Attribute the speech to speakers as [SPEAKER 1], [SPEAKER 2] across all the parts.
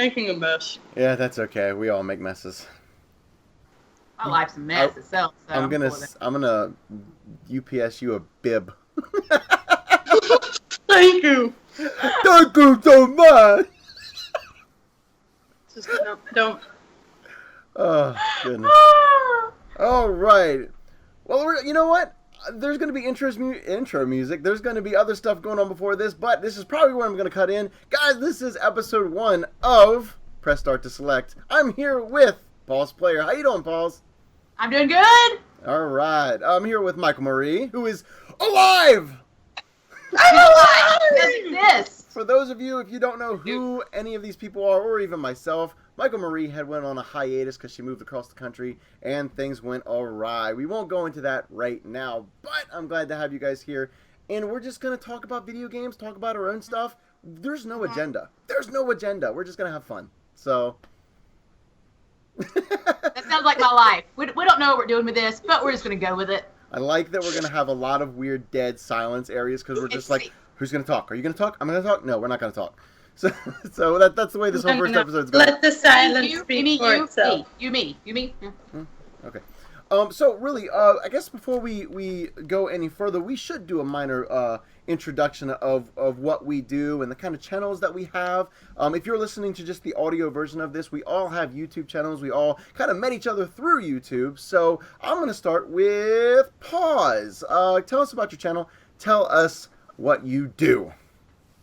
[SPEAKER 1] making a mess.
[SPEAKER 2] Yeah, that's okay. We all make messes.
[SPEAKER 3] My life's a mess itself. So
[SPEAKER 2] I'm gonna UPS you a bib.
[SPEAKER 1] Thank you.
[SPEAKER 2] Thank you so much.
[SPEAKER 1] Just don't.
[SPEAKER 2] Oh goodness. All right. Well, you know what? There's going to be intro music. There's going to be other stuff going on before this, but this is probably where I'm going to cut in. Guys, this is episode 1 of Press Start to Select. I'm here with Pause Player. How you doing, Pause?
[SPEAKER 3] I'm doing good.
[SPEAKER 2] All right. I'm here with Michael Marie, who is alive!
[SPEAKER 3] I'm alive! It does exist.
[SPEAKER 2] For those of you, if you don't know who any of these people are, or even myself, Michael Marie had went on a hiatus because she moved across the country and things went awry. We won't go into that right now, but I'm glad to have you guys here. And we're just going to talk about video games, talk about our own stuff. There's no agenda. There's no agenda. We're just going to have fun. So...
[SPEAKER 3] That sounds like my life. We don't know what we're doing with this, but we're just going to go with it.
[SPEAKER 2] I like that we're going to have a lot of weird dead silence areas because we're just like, who's going to talk? Are you going to talk? I'm going to talk? No, we're not going to talk. So that's the way this whole first episode's going.
[SPEAKER 1] Let the silence speak for itself.
[SPEAKER 3] You, me. Yeah.
[SPEAKER 2] Okay. So really, I guess before we go any further, we should do a minor introduction of what we do and the kind of channels that we have. If you're listening to just the audio version of this, we all have YouTube channels. We all kind of met each other through YouTube. So I'm going to start with Pause. Tell us about your channel. Tell us what you do.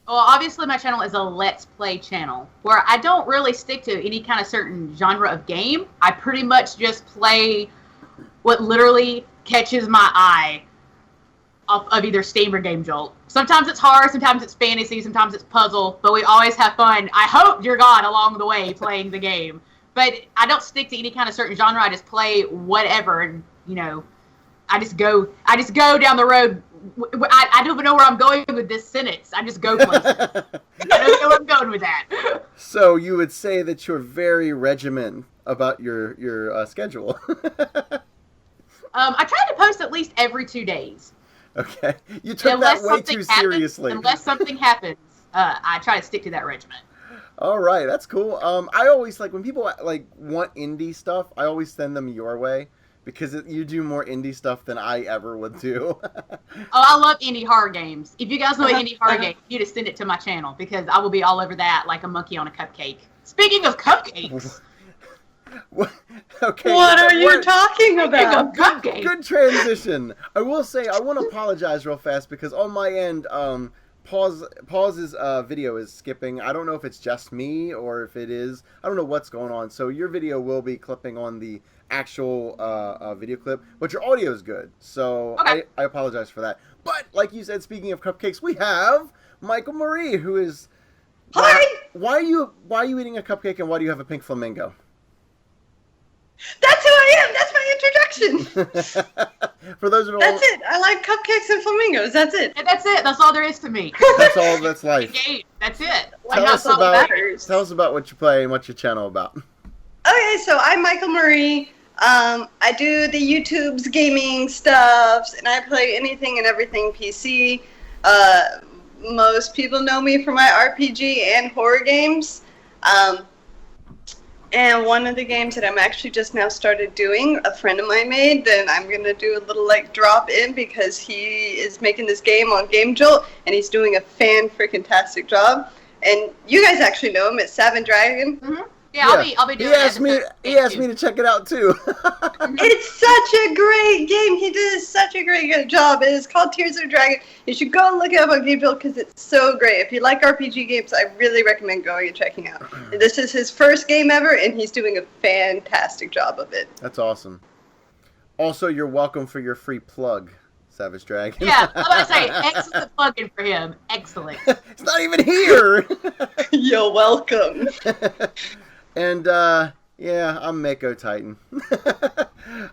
[SPEAKER 3] Well, obviously my channel is a Let's Play channel where I don't really stick to any kind of certain genre of game. I pretty much just play what literally catches my eye off of either Steam or Game Jolt. Sometimes it's hard, sometimes it's fantasy, sometimes it's puzzle, but we always have fun. I hope, dear God, along the way playing the game. But I don't stick to any kind of certain genre. I just play whatever, and I just go down the road. I don't even know where I'm going with this sentence. I just go places. I don't know where I'm going with that.
[SPEAKER 2] So you would say that you're very regimented about your schedule.
[SPEAKER 3] I try to post at least every 2 days.
[SPEAKER 2] Okay. You took that way too seriously.
[SPEAKER 3] Unless something happens, I try to stick to that regimen.
[SPEAKER 2] All right, that's cool. I always when people want indie stuff, I always send them your way because you do more indie stuff than I ever would do.
[SPEAKER 3] I love indie horror games. If you guys know indie horror game, you just send it to my channel because I will be all over that like a monkey on a cupcake. Speaking of cupcakes.
[SPEAKER 2] Okay.
[SPEAKER 1] What are you talking about?
[SPEAKER 2] Good transition. I will say I want to apologize real fast because on my end, Pause's video is skipping. I don't know if it's just me or if it is. I don't know what's going on. So your video will be clipping on the actual video clip, but your audio is good. So
[SPEAKER 3] okay.
[SPEAKER 2] I apologize for that. But like you said, speaking of cupcakes, we have Michael Marie, who is.
[SPEAKER 1] Hi.
[SPEAKER 2] Why are you eating a cupcake and why do you have a pink flamingo?
[SPEAKER 1] That's who I am. That's my introduction.
[SPEAKER 2] For those of you,
[SPEAKER 1] that's it. I like cupcakes and flamingos. That's it.
[SPEAKER 3] And that's it. That's all there is to me.
[SPEAKER 2] That's all. That's life.
[SPEAKER 3] That's it.
[SPEAKER 2] Tell us about what you play and what's your channel about.
[SPEAKER 1] Okay, so I'm Michael Marie. I do the YouTube's gaming stuff, and I play anything and everything PC. Most people know me for my RPG and horror games. And one of the games that I'm actually just now started doing, a friend of mine made, then I'm going to do a little drop in because he is making this game on Game Jolt, and he's doing a fan-freaking-tastic job. And you guys actually know him, it's Savage Dragon.
[SPEAKER 3] Mm-hmm. Yeah, I'll be doing it.
[SPEAKER 2] He asked me to check it out too.
[SPEAKER 1] It's such a great game. He did such a great job. It is called Tears of the Dragon. You should go and look it up on Game Jolt because it's so great. If you like RPG games, I really recommend going and checking out. And this is his first game ever, and he's doing a fantastic job of it.
[SPEAKER 2] That's awesome. Also, you're welcome for your free plug, Savage Dragon.
[SPEAKER 3] Yeah, I'm about to say, excellent plug-in for him. Excellent.
[SPEAKER 2] It's not even here.
[SPEAKER 1] You're welcome.
[SPEAKER 2] And, yeah, I'm Mako Titan.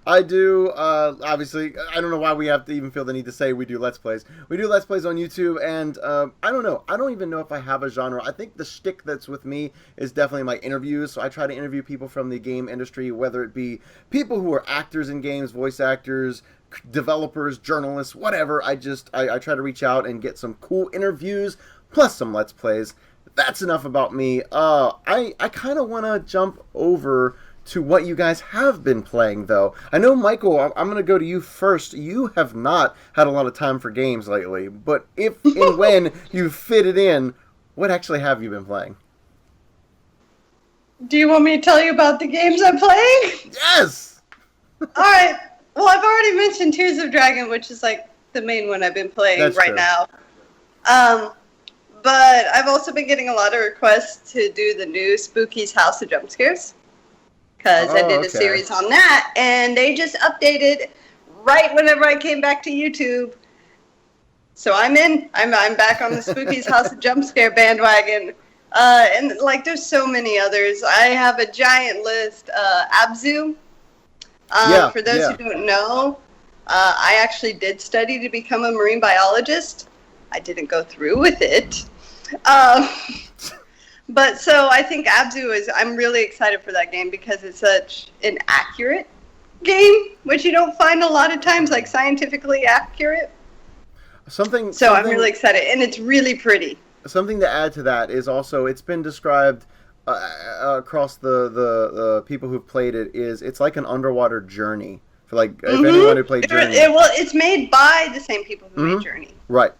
[SPEAKER 2] I do, obviously, I don't know why we have to even feel the need to say we do Let's Plays. We do Let's Plays on YouTube, and I don't know. I don't even know if I have a genre. I think the shtick that's with me is definitely my interviews. So I try to interview people from the game industry, whether it be people who are actors in games, voice actors, developers, journalists, whatever. I try to reach out and get some cool interviews, plus some Let's Plays. that's enough about me. I kind of want to jump over to what you guys have been playing, though. I know, Michael, I'm going to go to you first. You have not had a lot of time for games lately, but if and when you fit it in, what actually have you been playing?
[SPEAKER 1] Do you want me to tell you about the games I'm playing?
[SPEAKER 2] Yes!
[SPEAKER 1] All right. Well, I've already mentioned Tears of Dragon, which is like the main one I've been playing
[SPEAKER 2] That's
[SPEAKER 1] right
[SPEAKER 2] true.
[SPEAKER 1] now. But I've also been getting a lot of requests to do the new Spooky's House of Jump Scares. Because I did a series on that, and they just updated right whenever I came back to YouTube. So I'm in. I'm back on the Spooky's House of Jump Scare bandwagon. And like, there's so many others. I have a giant list. Abzu. For those who don't know, I actually did study to become a marine biologist. I didn't go through with it. But so I think Abzu I'm really excited for that game because it's such an accurate game, which you don't find a lot of times, like scientifically accurate. I'm really excited, and it's really pretty.
[SPEAKER 2] Something to add to that is also it's been described across the people who've played it it's like an underwater journey for like if anyone who played Journey.
[SPEAKER 1] It's made by the same people who made Journey.
[SPEAKER 2] Right.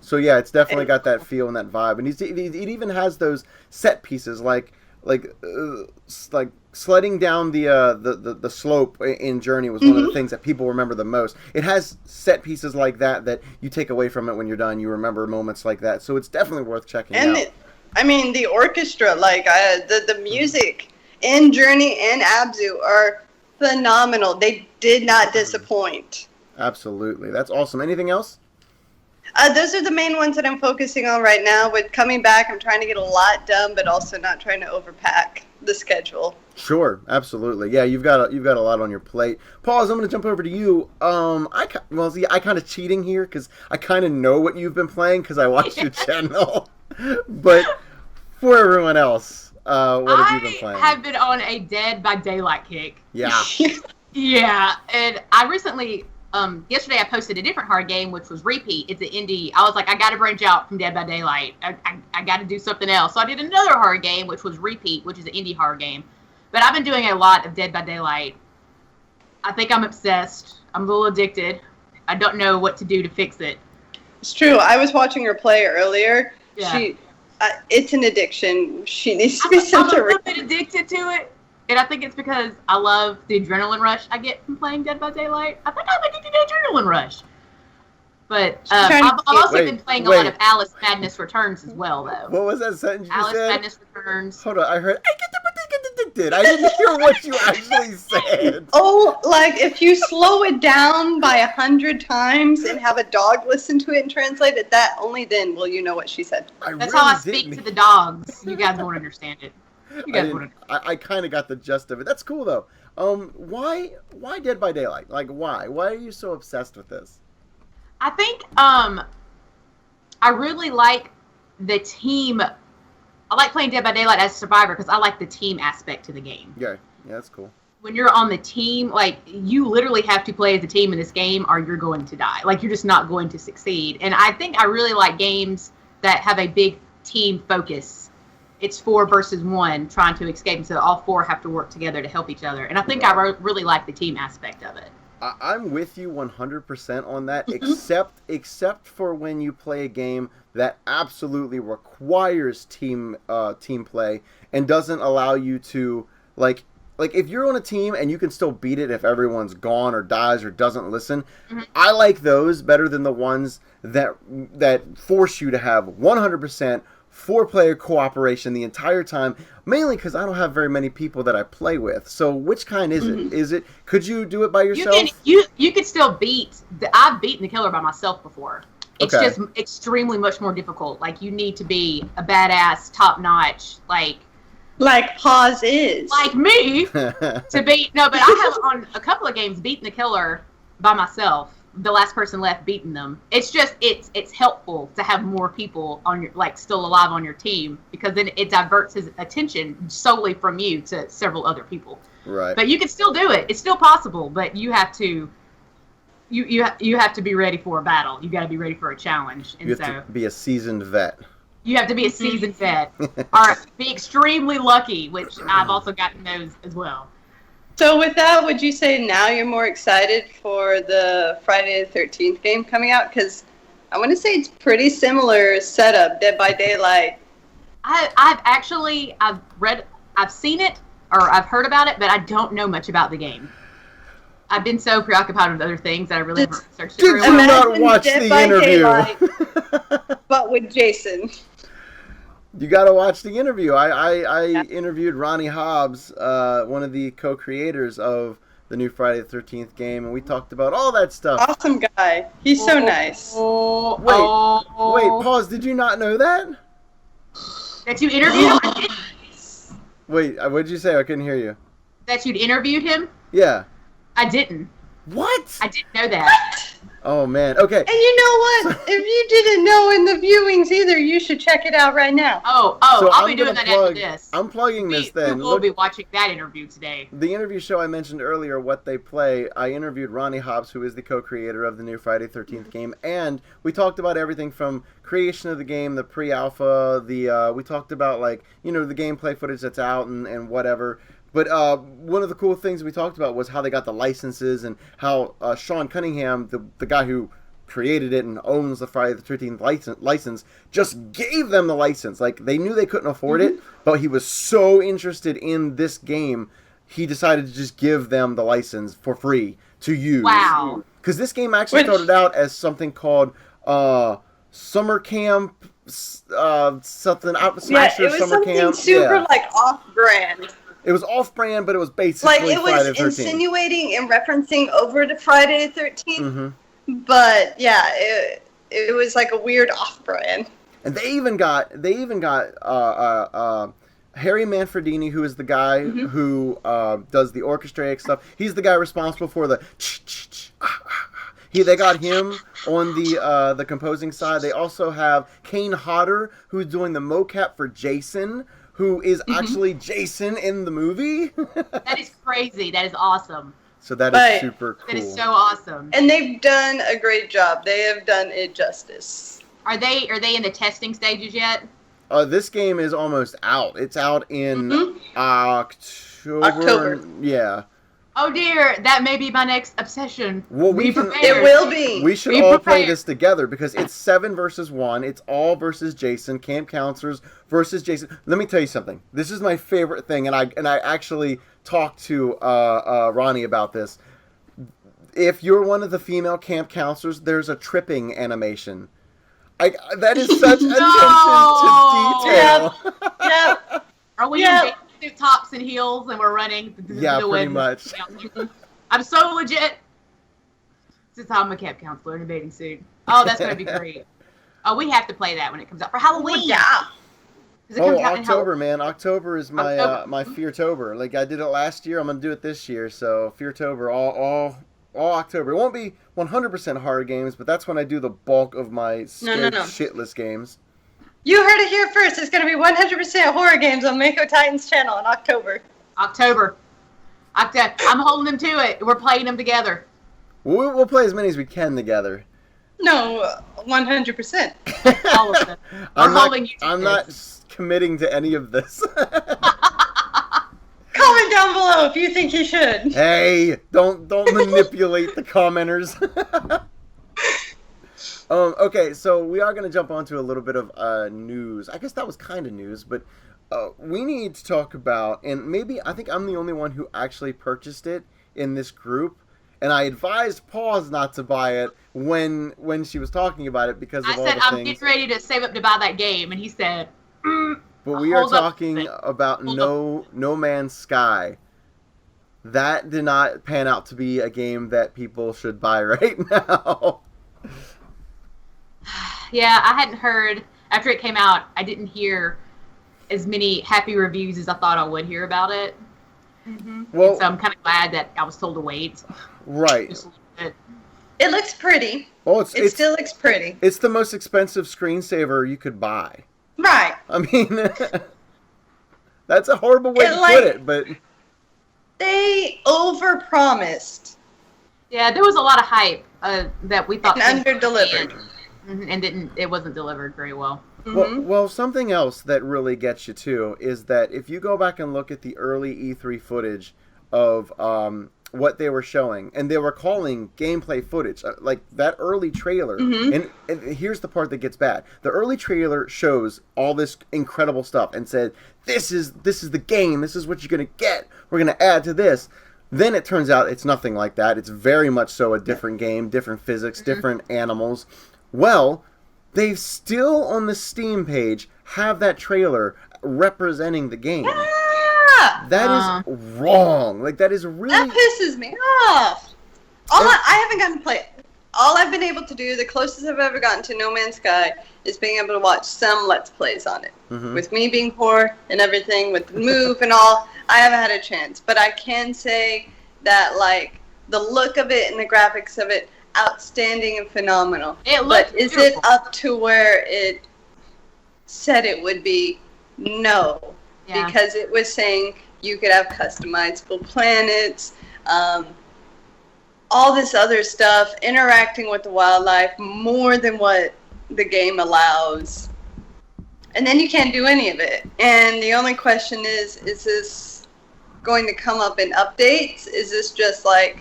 [SPEAKER 2] So yeah, it's definitely got that feel and that vibe, and it even has those set pieces like sledding down the slope in Journey was one of the things that people remember the most. It has set pieces like that you take away from it when you're done. You remember moments like that, so it's definitely worth checking out.
[SPEAKER 1] And the orchestra, like the music in Journey and Abzu are phenomenal. They did not disappoint.
[SPEAKER 2] Absolutely, that's awesome. Anything else?
[SPEAKER 1] Those are the main ones that I'm focusing on right now. With coming back, I'm trying to get a lot done, but also not trying to overpack the schedule.
[SPEAKER 2] Sure, absolutely. Yeah, you've got a lot on your plate. Pause. I'm going to jump over to you. I kind of cheating here because I kind of know what you've been playing because I watched your channel. But for everyone else, what have you been playing?
[SPEAKER 3] I have been on a Dead by Daylight kick.
[SPEAKER 2] Yeah.
[SPEAKER 3] Yeah, and I recently. Yesterday I posted a different horror game, which was Repeat. It's an indie. I was like, I got to branch out from Dead by Daylight. I got to do something else. So I did another horror game, which was Repeat, which is an indie horror game. But I've been doing a lot of Dead by Daylight. I think I'm obsessed. I'm a little addicted. I don't know what to do to fix it.
[SPEAKER 1] It's true. I was watching her play earlier.
[SPEAKER 3] Yeah.
[SPEAKER 1] It's an addiction. She needs to be sent to
[SPEAKER 3] I'm a little bit addicted to it. And I think it's because I love the adrenaline rush I get from playing Dead by Daylight. I think I'm addicted to the adrenaline rush. But I've also been playing a lot of Alice Madness Returns as well, though.
[SPEAKER 2] What was that sentence you
[SPEAKER 3] Alice
[SPEAKER 2] said?
[SPEAKER 3] Madness Returns.
[SPEAKER 2] Hold on, I heard, I get addicted. I didn't hear what you actually said.
[SPEAKER 1] Oh, like if you slow it down by 100 times and have a dog listen to it and translate it, only then will you know what she said.
[SPEAKER 3] That's how I speak to the dogs. You guys won't understand it.
[SPEAKER 2] I kind of got the gist of it. That's cool though. Why Dead by Daylight? Like why? Why are you so obsessed with this?
[SPEAKER 3] I think I really like the team. I like playing Dead by Daylight as a survivor because I like the team aspect to the game.
[SPEAKER 2] Yeah, that's cool.
[SPEAKER 3] When you're on the team, like you literally have to play as a team in this game, or you're going to die. Like you're just not going to succeed. And I think I really like games that have a big team focus. It's 4 versus 1 trying to escape, and so all 4 have to work together to help each other. And I think I really like the team aspect of it.
[SPEAKER 2] I'm with you 100% on that, except for when you play a game that absolutely requires team play and doesn't allow you to like if you're on a team and you can still beat it if everyone's gone or dies or doesn't listen. I like those better than the ones that force you to have 100% 4-player cooperation the entire time, mainly because I don't have very many people that I play with. So which kind is it? Is it, could you do it by yourself?
[SPEAKER 3] You could still I've beaten the killer by myself before. It's just extremely much more difficult. Like you need to be a badass, top-notch, like
[SPEAKER 1] Pause is.
[SPEAKER 3] Like me to beat, no, but I have on a couple of games beaten the killer by myself. The last person left beating them. It's just it's helpful to have more people on your still alive on your team because then it diverts his attention solely from you to several other people.
[SPEAKER 2] Right.
[SPEAKER 3] But you can still do it. It's still possible, but you have to you have to be ready for a battle. You got to be ready for a challenge. And
[SPEAKER 2] you have to be a seasoned vet.
[SPEAKER 3] You have to be a seasoned vet or be extremely lucky, which I've also gotten those as well.
[SPEAKER 1] So with that, would you say now you're more excited for the Friday the 13th game coming out? Because I want to say it's pretty similar setup, Dead by Daylight.
[SPEAKER 3] I've seen it or I've heard about it, but I don't know much about the game. I've been so preoccupied with other things that I really haven't researched it very
[SPEAKER 2] Did you
[SPEAKER 3] well.
[SPEAKER 2] not
[SPEAKER 1] Imagine
[SPEAKER 2] watch
[SPEAKER 1] Dead
[SPEAKER 2] the
[SPEAKER 1] by
[SPEAKER 2] interview?
[SPEAKER 1] Daylight, but with Jason.
[SPEAKER 2] You got to watch the interview. I interviewed Ronnie Hobbs, one of the co-creators of the new Friday the 13th game, and we talked about all that stuff.
[SPEAKER 1] Awesome guy. He's so nice.
[SPEAKER 2] Wait, pause. Did you not know that?
[SPEAKER 3] That you interviewed him?
[SPEAKER 2] Wait, what did you say? I couldn't hear you.
[SPEAKER 3] That you'd interviewed him?
[SPEAKER 2] Yeah.
[SPEAKER 3] I didn't.
[SPEAKER 2] What?
[SPEAKER 3] I didn't know that.
[SPEAKER 2] Oh, man. Okay.
[SPEAKER 1] And you know what? If you didn't know in the viewings either, you should check it out right now.
[SPEAKER 3] So I'll be doing that after this.
[SPEAKER 2] I'm plugging this then.
[SPEAKER 3] We'll be watching that interview today.
[SPEAKER 2] The interview show I mentioned earlier, What They Play, I interviewed Ronnie Hobbs, who is the co-creator of the new Friday the 13th game, and we talked about everything from creation of the game, the pre-alpha, we talked about, like, you know, the gameplay footage that's out and whatever. But one of the cool things we talked about was how they got the licenses and how Sean Cunningham, the guy who created it and owns the Friday the 13th license, just gave them the license. Like, they knew they couldn't afford it, but he was so interested in this game, he decided to just give them the license for free to use.
[SPEAKER 3] Wow.
[SPEAKER 2] Because this game actually started out as something called Summer Camp, something, Smasher
[SPEAKER 1] it was
[SPEAKER 2] Summer
[SPEAKER 1] something
[SPEAKER 2] Camp.
[SPEAKER 1] super, like, off-brand.
[SPEAKER 2] It was off-brand, but it was basically
[SPEAKER 1] Like, it was
[SPEAKER 2] Friday the 13th.
[SPEAKER 1] insinuating and referencing over to Friday the 13th.
[SPEAKER 2] Mm-hmm.
[SPEAKER 1] But, yeah, it was like a weird off-brand.
[SPEAKER 2] And they even got Harry Manfredini, who is the guy who does the orchestrated stuff. He's the guy responsible for the they got him on the composing side. They also have Kane Hodder, who's doing the mocap for Jason, who is actually Jason in the movie.
[SPEAKER 3] That is crazy. That is awesome.
[SPEAKER 2] So that is super cool.
[SPEAKER 3] That is so awesome.
[SPEAKER 1] And they've done a great job. They have done it justice.
[SPEAKER 3] Are they in the testing stages yet?
[SPEAKER 2] This game is almost out. It's out in October. Yeah.
[SPEAKER 3] Oh dear, that may be my next obsession.
[SPEAKER 2] Well,
[SPEAKER 1] It will be.
[SPEAKER 2] We should
[SPEAKER 3] Be
[SPEAKER 2] all play
[SPEAKER 3] prepared.
[SPEAKER 2] this together because it's 7 versus 1. It's all versus Jason. Camp counselors versus Jason. Let me tell you something. This is my favorite thing, and I actually talked to Ronnie about this. If you're one of the female camp counselors, there's a tripping animation. That is such attention to detail.
[SPEAKER 1] Yep.
[SPEAKER 3] Are we in basic tops and heels and we're running?
[SPEAKER 2] Yeah, pretty much.
[SPEAKER 3] I'm so legit. Since I'm a camp counselor in a bathing suit. Oh, that's gonna be great. Oh, we have to play that when it comes out for Halloween.
[SPEAKER 1] Yeah.
[SPEAKER 3] It comes out in
[SPEAKER 2] October,
[SPEAKER 3] Halloween.
[SPEAKER 2] man. October is my my Feartober. Like, I did it last year. I'm gonna do it this year. So Feartober, all October. It won't be 100% horror games, but that's when I do the bulk of my scared shitless games.
[SPEAKER 1] You heard it here first. It's going to be 100% horror games on Mako Titans channel in October.
[SPEAKER 3] October. I'm holding them to it. We're playing them together.
[SPEAKER 2] We'll play as many as we can together.
[SPEAKER 1] No, 100%.
[SPEAKER 3] All of them.
[SPEAKER 2] I'm not committing to any of this.
[SPEAKER 1] Comment down below if you think he should.
[SPEAKER 2] Hey, don't manipulate the commenters. Okay, so we are going to jump onto a little bit of news. I guess that was kind of news, but we need to talk about, and maybe I think I'm the only one who actually purchased it in this group, and I advised Paws not to buy it when she was talking about it because of all the things.
[SPEAKER 3] I said, I'm getting ready to save up to buy that game, and he said,
[SPEAKER 2] But we are talking about No Man's Sky. That did not pan out to be a game that people should buy right now.
[SPEAKER 3] Yeah, I hadn't heard. After it came out, I didn't hear as many happy reviews as I thought I would hear about it.
[SPEAKER 2] Well,
[SPEAKER 3] so I'm kind of glad that I was told to wait.
[SPEAKER 2] Right.
[SPEAKER 3] Just a little bit.
[SPEAKER 1] It looks pretty.
[SPEAKER 2] Oh,
[SPEAKER 1] It still looks pretty.
[SPEAKER 2] It's the most expensive screensaver you could buy.
[SPEAKER 1] Right.
[SPEAKER 2] I mean, that's a horrible way to put it, but
[SPEAKER 1] they overpromised
[SPEAKER 3] Yeah, there was a lot of hype that we thought
[SPEAKER 1] and underdelivered.
[SPEAKER 3] And it wasn't delivered very well.
[SPEAKER 2] Well, something else that really gets you too is that if you go back and look at the early E3 footage of what they were showing, and they were calling gameplay footage, like that early trailer. And here's the part that gets bad: the early trailer shows all this incredible stuff and said, "This is the game. This is what you're gonna get. We're gonna add to this." Then it turns out it's nothing like that. It's very much so a different game, different physics, different animals. Well, they still on the Steam page have that trailer representing the game. That is wrong. Like, that is really...
[SPEAKER 1] That pisses me off. I haven't gotten to play it. All I've been able to do, the closest I've ever gotten to No Man's Sky, is being able to watch some Let's Plays on it. With me being poor and everything, with the move and all, I haven't had a chance. But I can say that, like, the look of it and the graphics of it, outstanding and phenomenal. But is it up to where it said it would be? No. Yeah. Because it was saying you could have customizable planets, all this other stuff, interacting with the wildlife more than what the game allows. And then you can't do any of it. And the only question is this going to come up in updates? Is this just like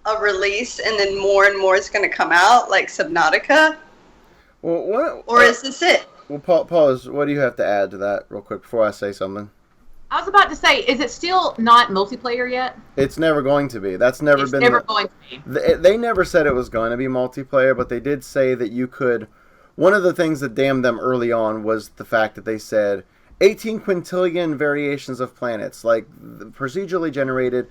[SPEAKER 1] a release and then more and more is going to come out, like Subnautica?
[SPEAKER 2] Well,
[SPEAKER 1] or is this it?
[SPEAKER 2] Well, pause. What do you have to add to that real quick before I say something?
[SPEAKER 3] I was about to say, is it still not multiplayer yet?
[SPEAKER 2] It's never going to be. That's never been...
[SPEAKER 3] It's never going to be.
[SPEAKER 2] They never said it was going to be multiplayer, but they did say that you could... One of the things that damned them early on was the fact that they said 18 quintillion variations of planets, like procedurally generated,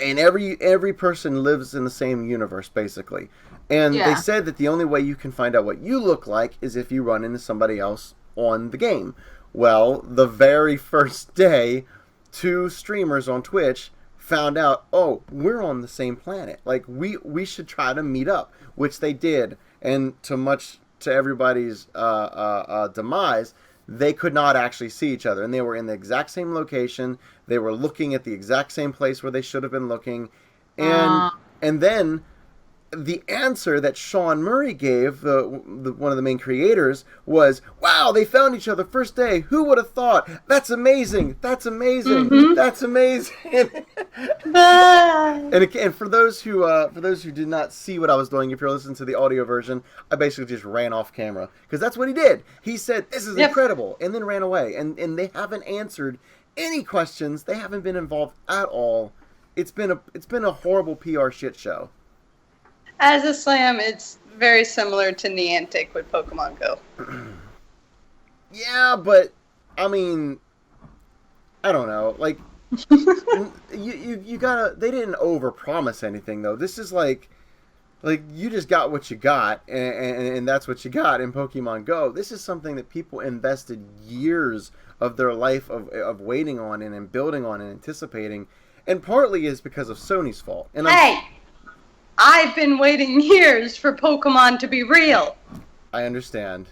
[SPEAKER 2] and every person lives in the same universe, basically. And they said that the only way you can find out what you look like is if you run into somebody else on the game. Well, the very first day, 2 streamers on Twitch found out, oh, we're on the same planet. Like, we should try to meet up, which they did. And to everybody's demise, they could not actually see each other. And they were in the exact same location. They were looking at the exact same place where they should have been looking. And then the answer that Sean Murray gave, one of the main creators, was, wow, they found each other first day. Who would have thought? That's amazing. That's amazing. That's amazing. and for those who did not see what I was doing, if you're listening to the audio version, I basically just ran off camera. Because that's what he did. He said, this is incredible, and then ran away. And they haven't answered any questions. They haven't been involved at all. It's been a horrible PR shit show.
[SPEAKER 1] As a slam, it's very similar to Niantic with Pokemon Go.
[SPEAKER 2] Yeah, but I mean, I don't know. Like, you gotta. They didn't overpromise anything though. This is like you just got what you got, and that's what you got in Pokemon Go. This is something that people invested years of their life of waiting on and building on and anticipating, and partly is because of Sony's fault. And
[SPEAKER 1] I've been waiting years for Pokemon to be real.
[SPEAKER 2] I understand.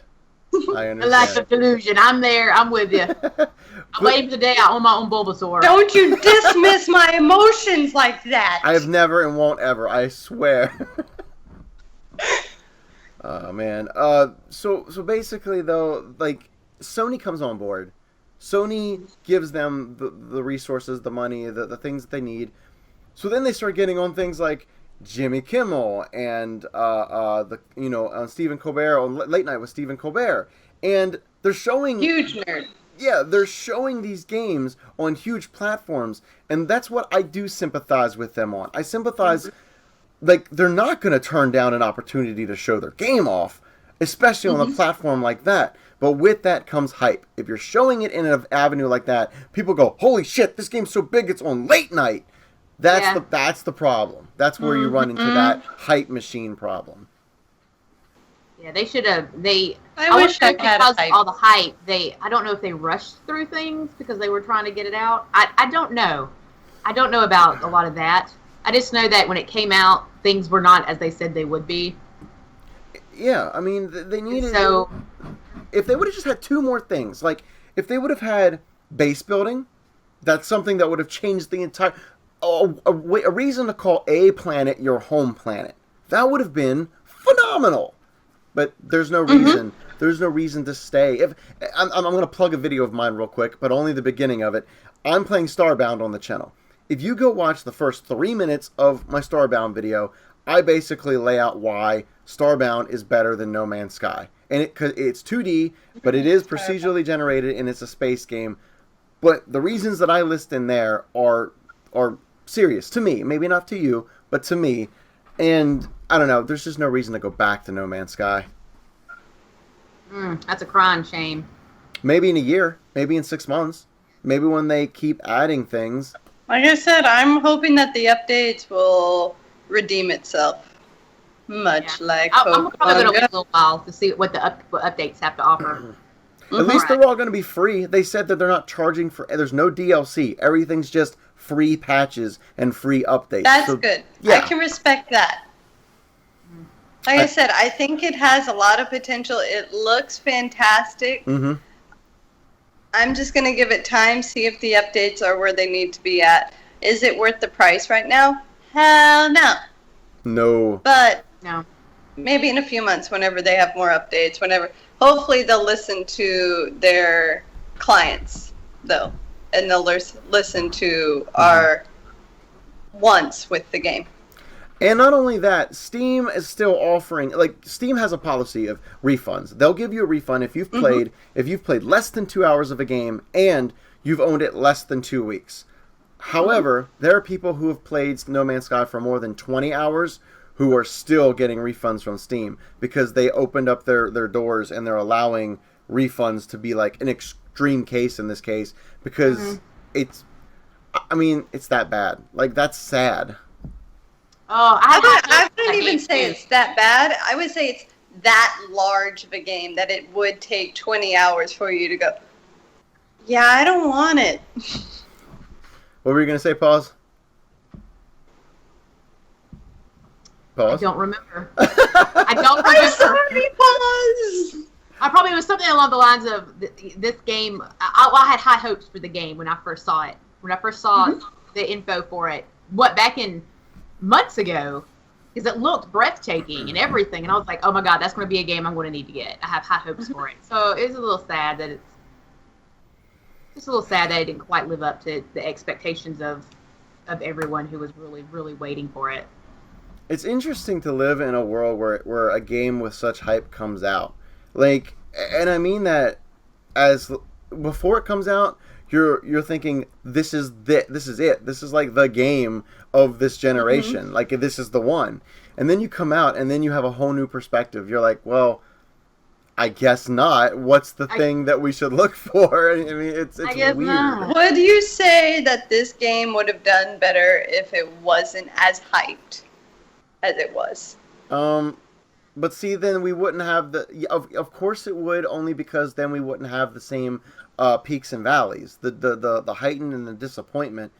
[SPEAKER 3] A life of delusion. I'm there. I'm with you. I'm waiting today. I own my own Bulbasaur.
[SPEAKER 1] Don't you dismiss my emotions like that.
[SPEAKER 2] I have never and won't ever. I swear. Oh, man. So basically, though, like, Sony comes on board. Sony gives them the resources, the money, the things that they need. So then they start getting on things like Jimmy Kimmel and Stephen Colbert on Late Night with Stephen Colbert, and they're showing
[SPEAKER 1] huge nerd.
[SPEAKER 2] Yeah, they're showing these games on huge platforms, and that's what I do sympathize with them on. I sympathize, like, they're not going to turn down an opportunity to show their game off, especially on a platform like that. But with that comes hype. If you're showing it in an avenue like that, people go, "Holy shit, this game's so big, it's on Late Night." That's the problem. That's where you run into that hype machine problem.
[SPEAKER 3] Yeah, they should have.
[SPEAKER 1] I wish I had
[SPEAKER 3] because all the hype. I don't know if they rushed through things because they were trying to get it out. I don't know. I don't know about a lot of that. I just know that when it came out, things were not as they said they would be.
[SPEAKER 2] Yeah, I mean, they needed.
[SPEAKER 3] So,
[SPEAKER 2] if they would have just had 2 more things, like if they would have had base building, that's something that would have changed the entire. A reason to call a planet your home planet. That would have been phenomenal. but there's no reason. There's no reason to stay. If I'm going to plug a video of mine real quick, but only the beginning of it. I'm playing Starbound on the channel. If you go watch the first 3 minutes of my Starbound video, I basically lay out why Starbound is better than No Man's Sky. And it's 2D, but it is procedurally generated, and it's a space game. But the reasons that I list in there are serious to me. Maybe not to you, but to me. And I don't know. There's just no reason to go back to No Man's Sky.
[SPEAKER 3] That's a crying shame.
[SPEAKER 2] Maybe in a year. Maybe in 6 months. Maybe when they keep adding things.
[SPEAKER 1] Like I said, I'm hoping that the updates will redeem itself. Much like
[SPEAKER 3] I'm probably going to wait
[SPEAKER 1] Pokemon
[SPEAKER 3] a little while to see what the what updates have to offer.
[SPEAKER 2] At least they're all going to be free. They said that they're not charging for... There's no DLC. Everything's just free patches and free updates.
[SPEAKER 1] That's
[SPEAKER 2] so,
[SPEAKER 1] good.
[SPEAKER 2] Yeah.
[SPEAKER 1] I can respect that. Like I said, I think it has a lot of potential. It looks fantastic.
[SPEAKER 2] Mm-hmm.
[SPEAKER 1] I'm just going to give it time, see if the updates are where they need to be at. Is it worth the price right now? Hell no.
[SPEAKER 2] No.
[SPEAKER 1] But
[SPEAKER 3] No.
[SPEAKER 1] maybe in a few months, whenever they have more updates, hopefully they'll listen to their clients, though, and they'll listen to our wants with the game.
[SPEAKER 2] And not only that, Steam is still offering, like, Steam has a policy of refunds. They'll give you a refund if you've played less than 2 hours of a game and you've owned it less than 2 weeks. However, there are people who have played No Man's Sky for more than 20 hours who are still getting refunds from Steam because they opened up their doors and they're allowing refunds to be like an extreme case in this case because it's that bad. Like, that's sad.
[SPEAKER 3] Oh,
[SPEAKER 1] I wouldn't even say it's that bad. I would say it's that large of a game that it would take 20 hours for you to go, yeah, I don't want it.
[SPEAKER 2] What were you going to say, Pause? Pause?
[SPEAKER 3] I don't remember. I don't remember.
[SPEAKER 1] I'm sorry, Pause.
[SPEAKER 3] I probably was something along the lines of this game. I had high hopes for the game when I first saw it. When I first saw the info for it, back in months ago, because it looked breathtaking and everything, and I was like, oh my god, that's going to be a game I'm going to need to get. I have high hopes for it. So it's a little sad that it didn't quite live up to the expectations of everyone who was really, really waiting for it.
[SPEAKER 2] It's interesting to live in a world where a game with such hype comes out. Like, and I mean that as before it comes out, you're thinking this is it. This is like the game of this generation. Like, this is the one. And then you come out and then you have a whole new perspective. You're like, well, I guess not. What's the thing that we should look for? I mean, it's weird.
[SPEAKER 3] Not.
[SPEAKER 1] Would you say that this game would have done better if it wasn't as hyped as it was?
[SPEAKER 2] But see, then we wouldn't have of course it would, only because then we wouldn't have the same peaks and valleys, the heightened and the disappointment.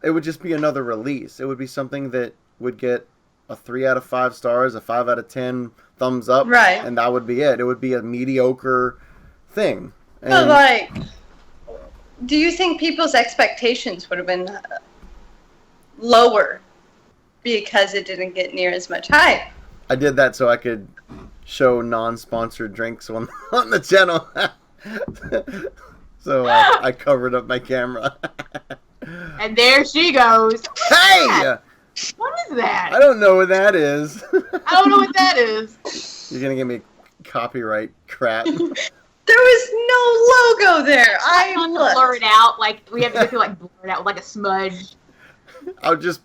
[SPEAKER 2] It would just be another release. It would be something that would get a 3 out of 5 stars, a 5 out of 10 thumbs up,
[SPEAKER 1] right?
[SPEAKER 2] And that would be it. It would be a mediocre thing. And
[SPEAKER 1] So, like, do you think people's expectations would have been lower because it didn't get near as much hype?
[SPEAKER 2] I did that so I could show non-sponsored drinks on the channel. So I covered up my camera.
[SPEAKER 3] And there she goes.
[SPEAKER 2] Hey!
[SPEAKER 3] What is that?
[SPEAKER 2] I don't know what that is.
[SPEAKER 3] I don't know what that is.
[SPEAKER 2] You're gonna give me copyright crap.
[SPEAKER 1] There was no logo there. I
[SPEAKER 3] have to
[SPEAKER 1] looked.
[SPEAKER 3] blur it out. Like we have to like blur it out with like a smudge.
[SPEAKER 2] I'll just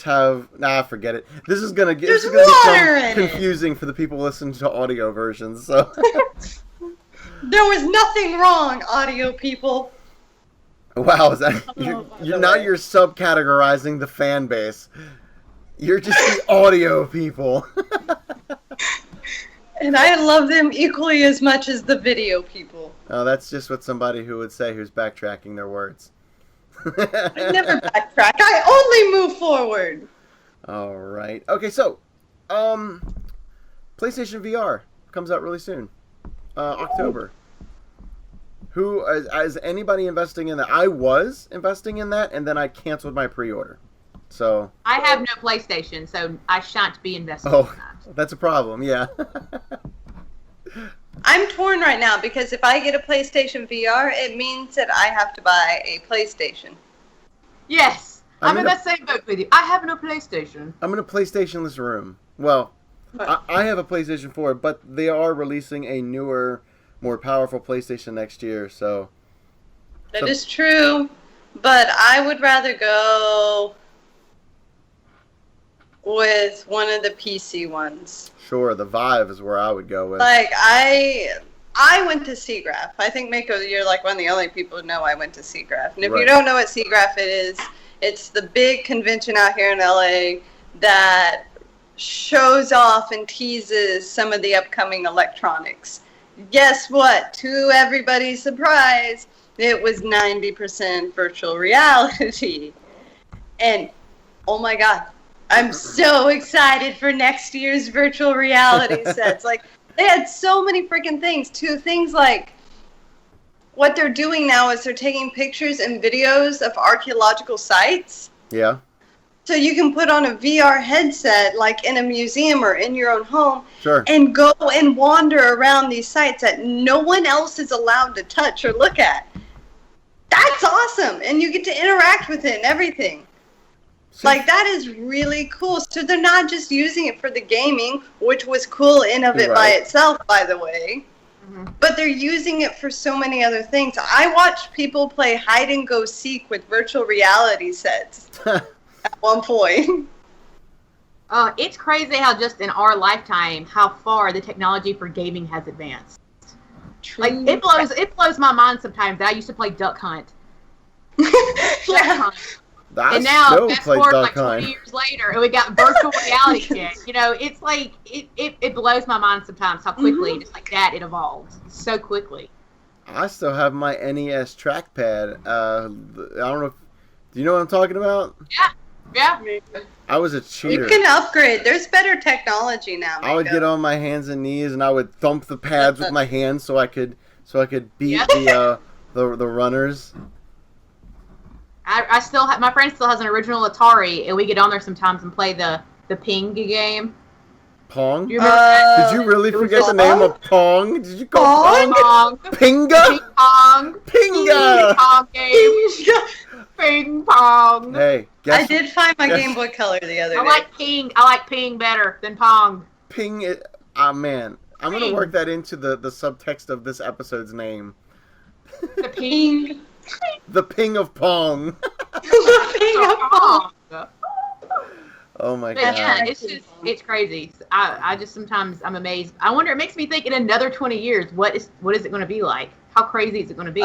[SPEAKER 2] have forget it. This is gonna
[SPEAKER 1] There's
[SPEAKER 2] become
[SPEAKER 1] water in it.
[SPEAKER 2] confusing for the people listening to audio versions. So
[SPEAKER 1] There was nothing wrong, audio people.
[SPEAKER 2] wow, is that you're now you're subcategorizing the fan base. You're just the audio people.
[SPEAKER 1] And I love them equally as much as the video people.
[SPEAKER 2] Oh, that's just what somebody who would say who's backtracking their words.
[SPEAKER 1] I never backtrack. I only move forward.
[SPEAKER 2] All right. Okay, so PlayStation VR comes out really soon. October. Who is anybody investing in that? I was investing in that, and then I canceled my pre-order. So
[SPEAKER 3] I have no PlayStation, so I shan't be invested
[SPEAKER 2] Oh.
[SPEAKER 3] in that.
[SPEAKER 2] that's a problem. Yeah.
[SPEAKER 1] I'm torn right now because if I get a PlayStation VR, it means that I have to buy a PlayStation.
[SPEAKER 3] Yes, I'm in
[SPEAKER 2] a-
[SPEAKER 3] that same boat with you. I have no PlayStation.
[SPEAKER 2] I'm in a PlayStation-less room. Well, I have a PlayStation 4, but they are releasing a newer, more powerful PlayStation next year. So
[SPEAKER 1] That is true, but I would rather go with one of the PC ones.
[SPEAKER 2] sure, the Vive is where I would go with.
[SPEAKER 1] Like I went to SIGGRAPH. I think Mako, you're like one of the only people who know I went to SIGGRAPH. And if
[SPEAKER 2] Right.
[SPEAKER 1] you don't know what SIGGRAPH is, it's the big convention out here in LA that shows off and teases some of the upcoming electronics. Guess what? To everybody's surprise, it was 90% virtual reality. And oh my God, I'm so excited for next year's virtual reality sets. Like, they had so many freaking things, too. Things like what they're doing now is they're taking pictures and videos of archaeological sites.
[SPEAKER 2] Yeah.
[SPEAKER 1] So you can put on a VR headset, like in a museum or in your own home,
[SPEAKER 2] Sure.
[SPEAKER 1] and go and wander around these sites that no one else is allowed to touch or look at. That's awesome. And you get to interact with it and everything. Like, that is really cool. So they're not just using it for the gaming, which was cool in of it by
[SPEAKER 2] Right.
[SPEAKER 1] itself, by the way,
[SPEAKER 3] Mhm.
[SPEAKER 1] but they're using it for so many other things. I watched people play hide and go seek with virtual reality sets at one point.
[SPEAKER 3] It's crazy how just in our lifetime, how far the technology for gaming has advanced. Like, it blows my mind sometimes that I used to play Duck Hunt. Duck
[SPEAKER 1] Yeah.
[SPEAKER 3] Hunt.
[SPEAKER 2] I
[SPEAKER 3] And now,
[SPEAKER 2] still
[SPEAKER 3] fast
[SPEAKER 2] play
[SPEAKER 3] forward
[SPEAKER 2] Duck
[SPEAKER 3] like 20
[SPEAKER 2] Hunt.
[SPEAKER 3] years later, and we got virtual reality shit. You know, it's like, it blows my mind sometimes how quickly, just like that, it evolves so quickly.
[SPEAKER 2] I still have my NES trackpad. I don't know if, do you know what I'm talking about?
[SPEAKER 3] Yeah.
[SPEAKER 2] I was a
[SPEAKER 1] You
[SPEAKER 2] cheater.
[SPEAKER 1] can upgrade. There's better technology now.
[SPEAKER 2] I would
[SPEAKER 1] Mako.
[SPEAKER 2] get on my hands and knees and I would thump the pads with my hands so I could beat
[SPEAKER 3] Yeah.
[SPEAKER 2] the runners.
[SPEAKER 3] I still have, my friend still has an original Atari, and we get on there sometimes and play the Ping game.
[SPEAKER 2] Pong?
[SPEAKER 3] Do you remember that?
[SPEAKER 2] Did you really
[SPEAKER 3] it was
[SPEAKER 2] forget the
[SPEAKER 1] Pong?
[SPEAKER 2] name of Pong? Did you call
[SPEAKER 1] Pong?
[SPEAKER 2] Pong?
[SPEAKER 3] Ping
[SPEAKER 2] Pinga?
[SPEAKER 3] pong. Ping
[SPEAKER 2] Pinga!
[SPEAKER 3] pong game. Ping pong.
[SPEAKER 2] Hey,
[SPEAKER 1] I
[SPEAKER 2] guess
[SPEAKER 1] did find my
[SPEAKER 2] Yes.
[SPEAKER 1] Game Boy Color the other
[SPEAKER 3] I
[SPEAKER 1] day.
[SPEAKER 3] like ping. I like ping better than pong.
[SPEAKER 2] Ping it. Ah, man. I'm going to
[SPEAKER 3] Ping.
[SPEAKER 2] work that into the subtext of this episode's name.
[SPEAKER 3] The ping.
[SPEAKER 2] The Ping of Pong.
[SPEAKER 3] Pong.
[SPEAKER 2] Oh my
[SPEAKER 3] But
[SPEAKER 2] god.
[SPEAKER 3] yeah, it's crazy. I just sometimes I'm amazed. I wonder. It makes me think in another 20 years, what is it going to be like? How crazy is it going to be?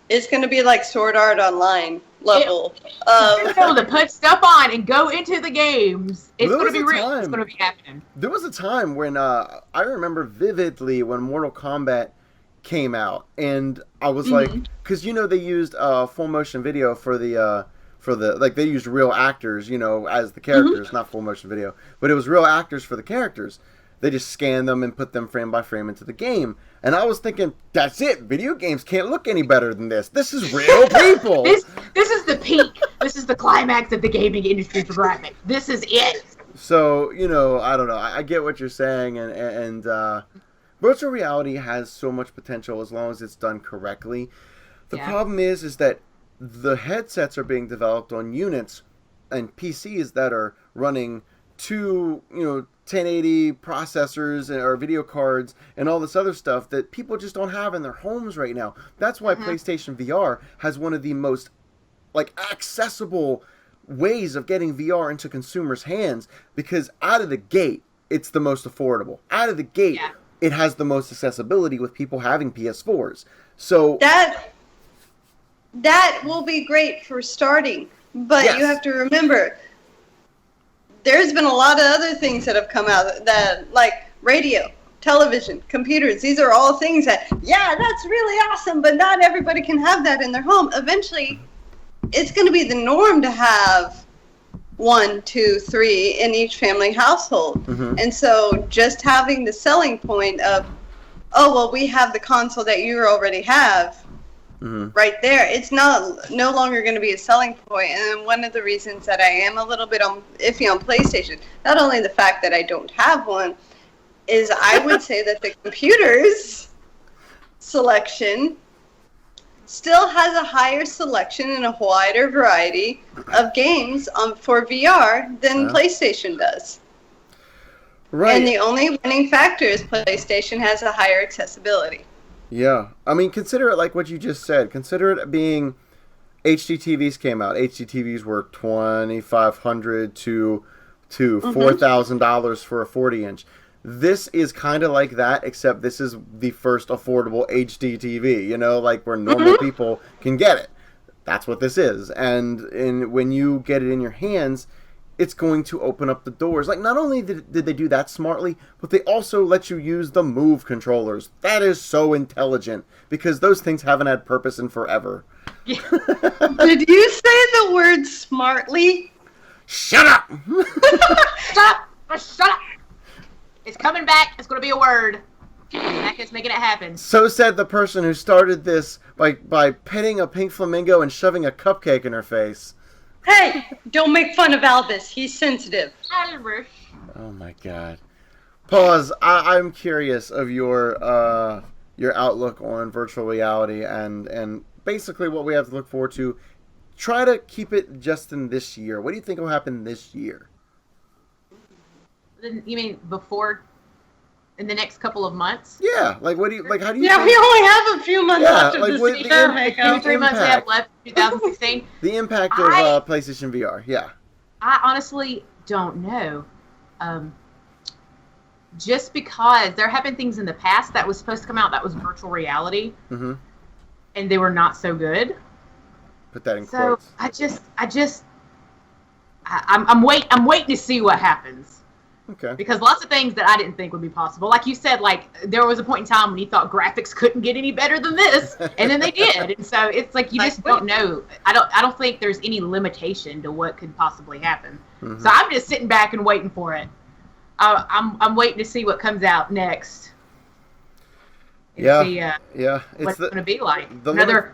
[SPEAKER 1] It's going to be like Sword Art Online level.
[SPEAKER 3] You're able to put stuff on and go into the games. It's
[SPEAKER 2] There
[SPEAKER 3] going
[SPEAKER 2] was
[SPEAKER 3] to be
[SPEAKER 2] a
[SPEAKER 3] real.
[SPEAKER 2] time-
[SPEAKER 3] It's going to be happening.
[SPEAKER 2] There was a time when I remember vividly when Mortal Kombat came out, and I was like, because they used full motion video for the like they used real actors, as the characters, not full motion video, but it was real actors for the characters. They just scanned them and put them frame by frame into the game, and I was thinking, that's it. Video games can't look any better than this. This is real people.
[SPEAKER 3] This is the peak. This is the climax of the gaming industry for graphics. This is it.
[SPEAKER 2] So, I don't know. I get what you're saying, and virtual reality has so much potential as long as it's done correctly. The
[SPEAKER 3] Yeah.
[SPEAKER 2] problem is that the headsets are being developed on units and PCs that are running two, 1080 processors or video cards and all this other stuff that people just don't have in their homes right now. That's why PlayStation VR has one of the most accessible ways of getting VR into consumers' hands, because out of the gate, it's the most affordable. Out of the gate, it has the most accessibility with people having PS4s. So
[SPEAKER 1] That will be great for starting, but
[SPEAKER 2] Yes.
[SPEAKER 1] you have to remember, there's been a lot of other things that have come out that, like radio, television, computers. These are all things that, that's really awesome, but not everybody can have that in their home. Eventually, it's going to be the norm to have 1, 2, 3 in each family household. And so just having the selling point of, oh, well, we have the console that you already have, right there. It's no longer going to be a selling point. And one of the reasons that I am a little bit iffy on PlayStation, not only the fact that I don't have one, is I would say that the computer's selection still has a higher selection and a wider variety of games for VR than PlayStation does.
[SPEAKER 2] Right.
[SPEAKER 1] And the only winning factor is PlayStation has a higher accessibility.
[SPEAKER 2] Yeah. I mean, consider it like what you just said. Consider it being HDTVs came out. HDTVs were $2,500 to $4,000 for a 40-inch. This is kind of like that, except this is the first affordable HD TV, you know, like where normal people can get it. That's what this is. And when you get it in your hands, it's going to open up the doors. Like, not only did they do that smartly, but they also let you use the Move controllers. That is so intelligent, because those things haven't had purpose in forever.
[SPEAKER 1] Yeah. Did you say the word smartly?
[SPEAKER 2] Shut up!
[SPEAKER 3] Shut up! Shut up! It's coming back. It's going to be a word. Mac is making it happen.
[SPEAKER 2] So said the person who started this by petting a pink flamingo and shoving a cupcake in her face.
[SPEAKER 1] Hey, don't make fun of Albus. He's sensitive.
[SPEAKER 3] Albus.
[SPEAKER 2] Oh my God. Pause. I'm curious of your outlook on virtual reality and basically what we have to look forward to. Try to keep it just in this year. What do you think will happen this year?
[SPEAKER 3] You mean before, in the next couple of months?
[SPEAKER 2] Yeah, like how do you?
[SPEAKER 1] Yeah,
[SPEAKER 2] think,
[SPEAKER 1] we only have a few months left of this year,
[SPEAKER 3] the 3 months we have left, 2016.
[SPEAKER 2] The impact of PlayStation VR. Yeah.
[SPEAKER 3] I honestly don't know. Just because there have been things in the past that was supposed to come out that was virtual reality, and they were not so good.
[SPEAKER 2] Put that in quotes.
[SPEAKER 3] I'm waiting to see what happens.
[SPEAKER 2] Okay.
[SPEAKER 3] Because lots of things that I didn't think would be possible. Like you said, like there was a point in time when you thought graphics couldn't get any better than this, and then they did. And so it's like you just don't know. I don't think there's any limitation to what could possibly happen. So I'm just sitting back and waiting for it. I'm waiting to see what comes out next.
[SPEAKER 2] Yeah.
[SPEAKER 3] See,
[SPEAKER 2] yeah.
[SPEAKER 3] What's it going to be like? Another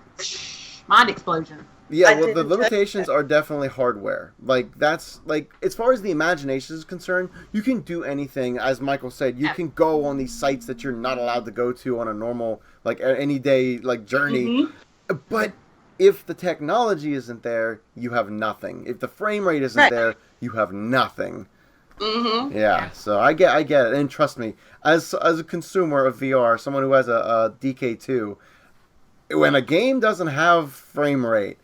[SPEAKER 3] mind explosion.
[SPEAKER 2] Yeah, well, the limitations are definitely hardware. Like, that's, like, as far as the imagination is concerned, you can do anything. As Michael said, you can go on these sites that you're not allowed to go to on a normal, like, any day, like, journey. But if the technology isn't there, you have nothing. If the frame rate isn't there, you have nothing. Yeah, so I get it. And trust me, as a consumer of VR, someone who has a DK2, when a game doesn't have frame rate,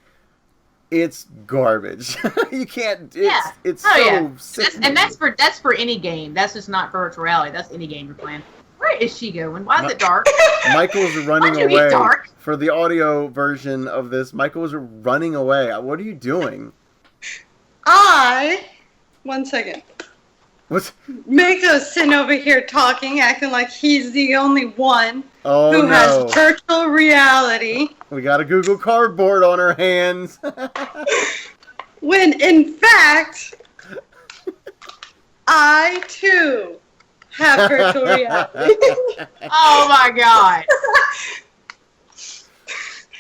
[SPEAKER 2] it's garbage. You can't. It's so sick.
[SPEAKER 3] And that's for any game. That's just not for virtual reality. That's any game you're playing. Where is she going? Why is it dark?
[SPEAKER 2] Michael's running away. For the audio version of this, Michael was running away. What are you doing?
[SPEAKER 1] One second.
[SPEAKER 2] What's?
[SPEAKER 1] Mako's sitting over here talking, acting like he's the only one who has virtual reality.
[SPEAKER 2] We got a Google Cardboard on our hands.
[SPEAKER 1] When, in fact, I, too, have virtual reality.
[SPEAKER 3] Oh, my God.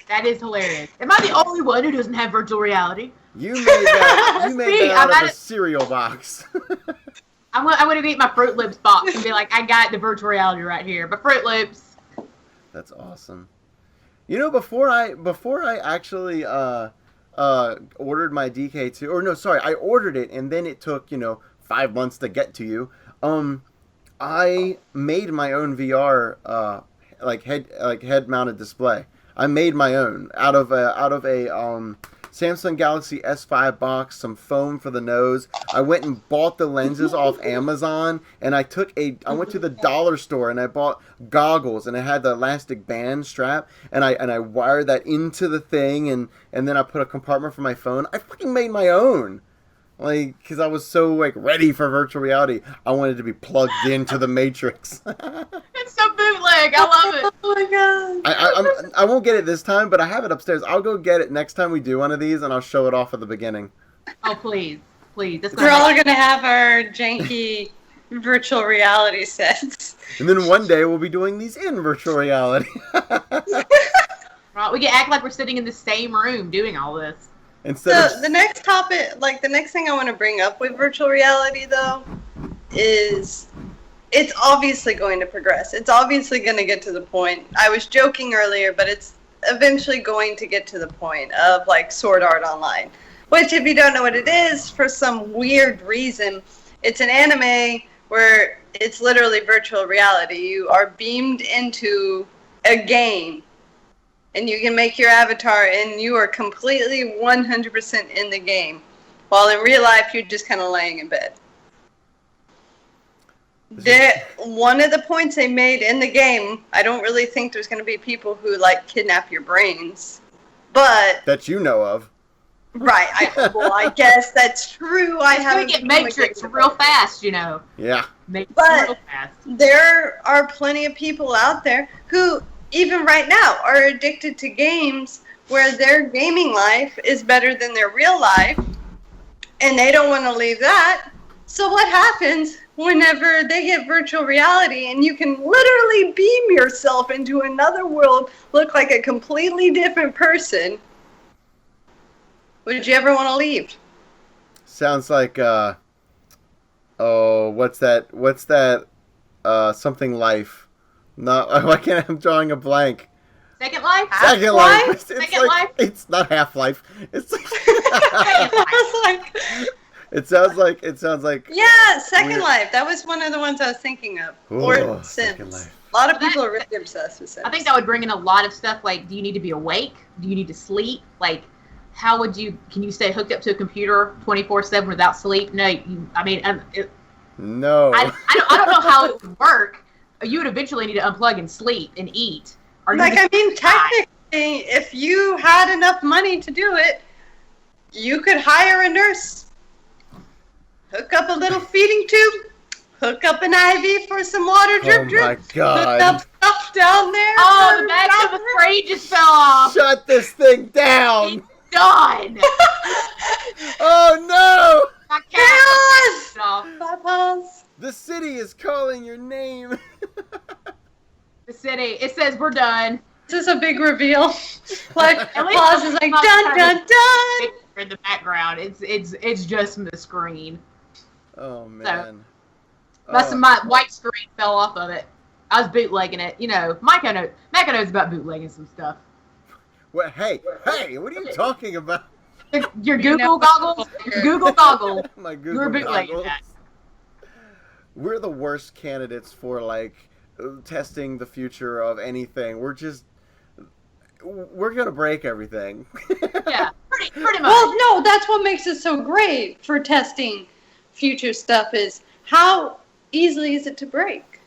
[SPEAKER 3] That is hilarious. Am I the only one who doesn't have virtual reality?
[SPEAKER 2] You made that out of a cereal box.
[SPEAKER 3] I'm going to eat my Fruit Loops box and be like, I got the virtual reality right here. But Fruit Loops.
[SPEAKER 2] That's awesome. You know, before I actually ordered my DK2, or no, sorry, I ordered it and then it took 5 months to get to you. I made my own VR head mounted display. I made my own out of a Samsung Galaxy S5 box, some foam for the nose. I went and bought the lenses off Amazon, and I went to the dollar store and I bought goggles, and it had the elastic band strap, and I wired that into the thing, and then I put a compartment for my phone. I fucking made my own. Like, because I was so, ready for virtual reality. I wanted to be plugged into the Matrix.
[SPEAKER 3] It's so bootleg. I love it.
[SPEAKER 1] Oh, my God.
[SPEAKER 2] I won't get it this time, but I have it upstairs. I'll go get it next time we do one of these, and I'll show it off at the beginning.
[SPEAKER 3] Oh, please. Please.
[SPEAKER 1] We're all going to have our janky virtual reality sets.
[SPEAKER 2] And then one day we'll be doing these in virtual reality.
[SPEAKER 3] We can act like we're sitting in the same room doing all this.
[SPEAKER 2] Instead
[SPEAKER 1] So
[SPEAKER 2] of
[SPEAKER 1] the next topic, like the next thing I want to bring up with virtual reality, though, is it's obviously going to progress. It's obviously going to get to the point. I was joking earlier, but it's eventually going to get to the point of like Sword Art Online, which, if you don't know what it is, for some weird reason, it's an anime where it's literally virtual reality. You are beamed into a game, and you can make your avatar, and you are completely 100% in the game, while in real life you're just kind of laying in bed. One of the points they made in the game, I don't really think there's going to be people who like kidnap your brains, but
[SPEAKER 2] that you know of.
[SPEAKER 1] right, I guess that's true. I
[SPEAKER 3] It's gonna
[SPEAKER 1] haven't
[SPEAKER 3] get
[SPEAKER 1] become a
[SPEAKER 3] Matrix
[SPEAKER 1] gamer.
[SPEAKER 3] real fast, you know.
[SPEAKER 2] Yeah.
[SPEAKER 3] Matrix
[SPEAKER 1] But-
[SPEAKER 3] real fast.
[SPEAKER 1] There are plenty of people out there who, even right now, are addicted to games where their gaming life is better than their real life, and they don't want to leave that. So what happens whenever they get virtual reality and you can literally beam yourself into another world, look like a completely different person? Would you ever want to leave?
[SPEAKER 2] Sounds like what's that something life. No, why can't I'm drawing a blank.
[SPEAKER 3] Second Life?
[SPEAKER 2] Second Life. It's
[SPEAKER 3] Second
[SPEAKER 2] like,
[SPEAKER 3] Life?
[SPEAKER 2] it's not Half-Life. It's like
[SPEAKER 1] I was like,
[SPEAKER 2] it sounds like
[SPEAKER 1] yeah, Second
[SPEAKER 2] Weird.
[SPEAKER 1] Life. That was one of the ones I was thinking of.
[SPEAKER 2] Ooh,
[SPEAKER 1] Or
[SPEAKER 2] Second
[SPEAKER 1] Sims.
[SPEAKER 2] Life.
[SPEAKER 1] A lot of people are really obsessed with Sims.
[SPEAKER 3] I think that would bring in a lot of stuff like, do you need to be awake? Do you need to sleep? Like, how would you, can you stay hooked up to a computer 24/7 without sleep? No,
[SPEAKER 2] No.
[SPEAKER 3] I don't know how it would work. You would eventually need to unplug and sleep and eat. Or you
[SPEAKER 1] Like,
[SPEAKER 3] just
[SPEAKER 1] I mean,
[SPEAKER 3] die.
[SPEAKER 1] technically, if you had enough money to do it, you could hire a nurse, hook up a little feeding tube, hook up an IV for some water drip
[SPEAKER 2] Oh
[SPEAKER 1] drip,
[SPEAKER 2] my
[SPEAKER 1] hook
[SPEAKER 2] god.
[SPEAKER 1] up stuff down there.
[SPEAKER 3] Oh,
[SPEAKER 1] for
[SPEAKER 3] the back of the
[SPEAKER 1] nothing.
[SPEAKER 3] brain just fell off.
[SPEAKER 2] Shut this thing down.
[SPEAKER 3] Done.
[SPEAKER 2] Oh no.
[SPEAKER 3] My cat
[SPEAKER 1] Chaos!
[SPEAKER 3] fell off.
[SPEAKER 1] Papa's.
[SPEAKER 2] The city is calling your name.
[SPEAKER 3] The city. It says we're done.
[SPEAKER 1] This is a big reveal. Like,
[SPEAKER 3] At least
[SPEAKER 1] Papa's is like,
[SPEAKER 3] not
[SPEAKER 1] dun
[SPEAKER 3] kind
[SPEAKER 1] dun
[SPEAKER 3] of-
[SPEAKER 1] dun!
[SPEAKER 3] In the background, it's just the screen.
[SPEAKER 2] Oh man.
[SPEAKER 3] My white screen fell off of it. I was bootlegging it. You know, Micah knows about bootlegging some stuff.
[SPEAKER 2] What, hey, what are you talking about?
[SPEAKER 3] Your
[SPEAKER 1] You know-
[SPEAKER 3] Google goggles. Google goggle.
[SPEAKER 2] My
[SPEAKER 3] You
[SPEAKER 2] Google
[SPEAKER 3] were bootlegging
[SPEAKER 2] goggles.
[SPEAKER 3] that.
[SPEAKER 2] We're the worst candidates for like testing the future of anything. We're gonna break everything.
[SPEAKER 3] Yeah, pretty much.
[SPEAKER 1] Well, no, that's what makes it so great for testing future stuff is how easily is it to break?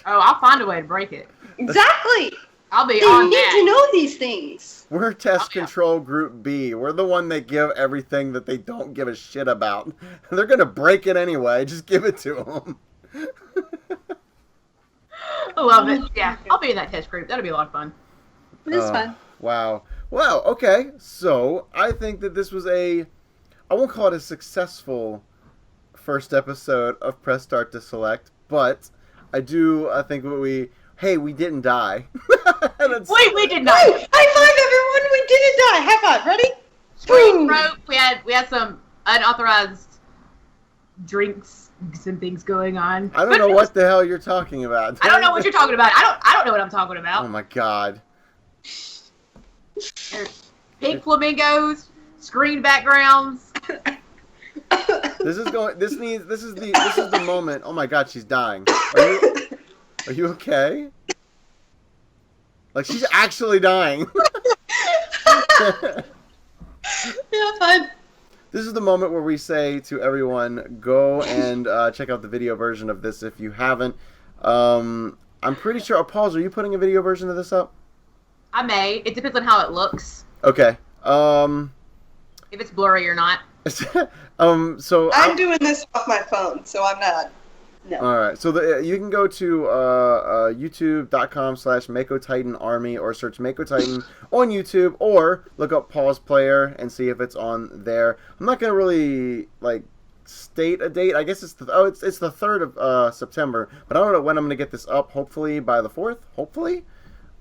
[SPEAKER 3] Oh, I'll find a way to break it.
[SPEAKER 1] Exactly.
[SPEAKER 3] I'll be
[SPEAKER 1] They
[SPEAKER 3] on
[SPEAKER 1] need
[SPEAKER 3] that.
[SPEAKER 1] to know these things.
[SPEAKER 2] We're test
[SPEAKER 3] Oh, yeah.
[SPEAKER 2] control group B. We're the one that give everything that they don't give a shit about. They're gonna break it anyway. Just give it to them.
[SPEAKER 3] I love it. Yeah, I'll be in that test group. That'll be a lot of fun.
[SPEAKER 1] It's fun.
[SPEAKER 2] Wow. Okay. So I think that this was I won't call it a successful first episode of Press Start to Select, but I think we didn't die. That's-
[SPEAKER 3] We did not.
[SPEAKER 1] Woo! High five, everyone! We didn't die. High five. Ready?
[SPEAKER 3] Screen
[SPEAKER 1] Boom.
[SPEAKER 3] broke. We had some unauthorized drinks and things going on.
[SPEAKER 2] I don't know what the hell you're talking about.
[SPEAKER 3] I don't know what you're talking about. I don't know what I'm talking
[SPEAKER 2] Oh
[SPEAKER 3] about.
[SPEAKER 2] my god.
[SPEAKER 3] There's pink flamingos, screen backgrounds.
[SPEAKER 2] This is the moment. Oh my god, she's dying. Are you okay? Like she's actually dying.
[SPEAKER 1] Yeah, fun.
[SPEAKER 2] This is the moment where we say to everyone, go and check out the video version of this if you haven't. I'm pretty sure. Pauls, are you putting a video version of this up?
[SPEAKER 3] I may. It depends on how it looks.
[SPEAKER 2] Okay.
[SPEAKER 3] If it's blurry or not.
[SPEAKER 2] So
[SPEAKER 1] I'm doing this off my phone, so I'm not. No.
[SPEAKER 2] all right. So you can go to youtube.com/Mako Titan Army or search Mako Titan on YouTube or look up Pause Player and see if it's on there. I'm not gonna really state a date. I guess it's the 3rd of September, but I don't know when I'm gonna get this up. Hopefully by the 4th. Hopefully.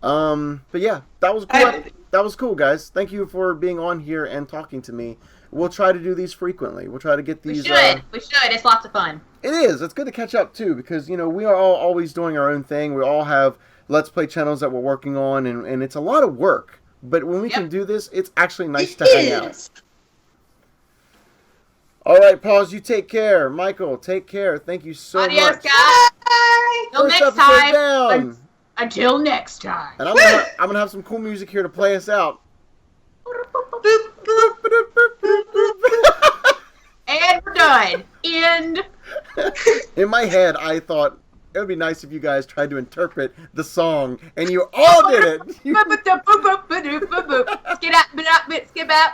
[SPEAKER 2] But yeah, that was cool. That was cool, guys. Thank you for being on here and talking to me. We'll try to do these frequently. We'll try to get these.
[SPEAKER 3] We should. It's lots of fun.
[SPEAKER 2] It is. It's good to catch up too, because we are all always doing our own thing. We all have Let's Play channels that we're working on, and it's a lot of work. But when we can do this, it's actually nice to hang out. All right, Paws, you take care. Michael, take care. Thank you so
[SPEAKER 3] Adios,
[SPEAKER 2] much.
[SPEAKER 3] guys.
[SPEAKER 1] Bye.
[SPEAKER 3] Till
[SPEAKER 2] First
[SPEAKER 3] next
[SPEAKER 2] episode
[SPEAKER 3] time.
[SPEAKER 2] down.
[SPEAKER 3] Until next time.
[SPEAKER 2] And I'm gonna have some cool music here to play us out.
[SPEAKER 3] And we're done. End.
[SPEAKER 2] In my head, I thought it would be nice if you guys tried to interpret the song, and you all did it.
[SPEAKER 3] Skip out. Skip out.